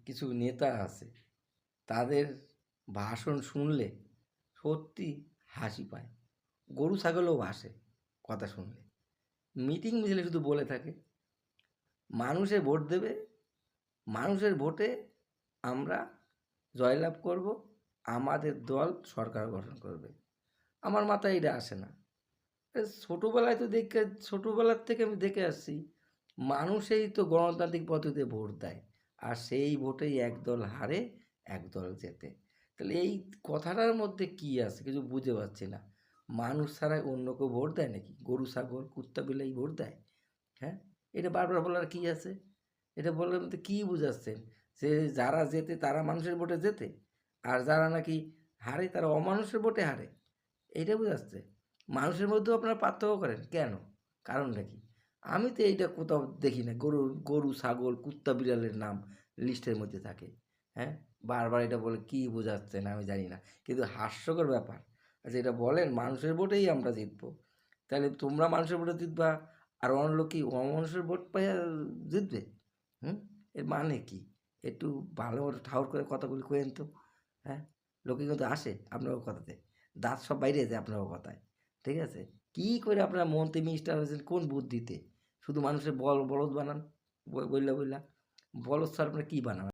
কিছু নেতা আছে, তাদের ভাষণ শুনলে সত্যি হাসি পায়। গরু ছাগলও হাসে কথা শুনলে। মিটিং মিছিলে শুধু বলে থাকে মানুষে ভোট দেবে, মানুষের ভোটে আমরা জয়লাভ করব, আমাদের দল সরকার গঠন করবে। আমার মাথায় এটা আসে না। ছোটোবেলায় তো দেখে, ছোটোবেলার থেকে আমি দেখে আসছি মানুষই তো গণতান্ত্রিক পদ্ধতিতে ভোট দেয়, আর সেই ভোটেই একদল হারে একদল জেতে। তাহলে এই কথাটার মধ্যে কি আছে কিছু বুঝতে পারছি না। মানুষ ছাড়া অন্য কেউ ভোট দেয় নাকি? গরু ছাগল কুত্তা বিলাই ভোট দেয়? হ্যাঁ, এটা বারবার বলার কি আছে? এটা বলার মধ্যে কী বুঝাচ্ছেন? যে যারা জেতে তারা মানুষের ভোটে জেতে, আর যারা নাকি হারে তারা অমানুষের ভোটে হারে, এইটা বোঝাচ্ছে? মানুষের মধ্যেও আপনারা পার্থক্য করেন কেন? কারণটা কি? আমি তো এইটা কোথাও দেখি না। গরু গরু ছাগল কুত্তা বিড়ালের নাম লিস্টের মধ্যে থাকে। হ্যাঁ, বারবার এটা বলে কী বোঝাচ্ছেন আমি জানি না, কিন্তু হাস্যকর ব্যাপার। আচ্ছা, এটা বলেন মানুষের ভোটেই আমরা জিতবো, তাহলে তোমরা মানুষের ভোটে জিতবা আর অন্য লোক কি অমানুষের ভোট পাইয়া জিতবে? হুম, এর মানে কি? একটু ভালো করে ঠাউর করে কথাগুলি কইেন তো। হ্যাঁ, লোকে কিন্তু আসে আপনার কথাতে, দাঁত সব বাইরে যায় আপনার কথায়। ঠিক আছে, কি করে আপনারা মন্ত্রী মিনিস্টার হয়েছেন কোন বুদ্ধিতে? শুধু মানুষের বলদ বানান, বইলা বলদ ছাড়া আপনারা কী বানান?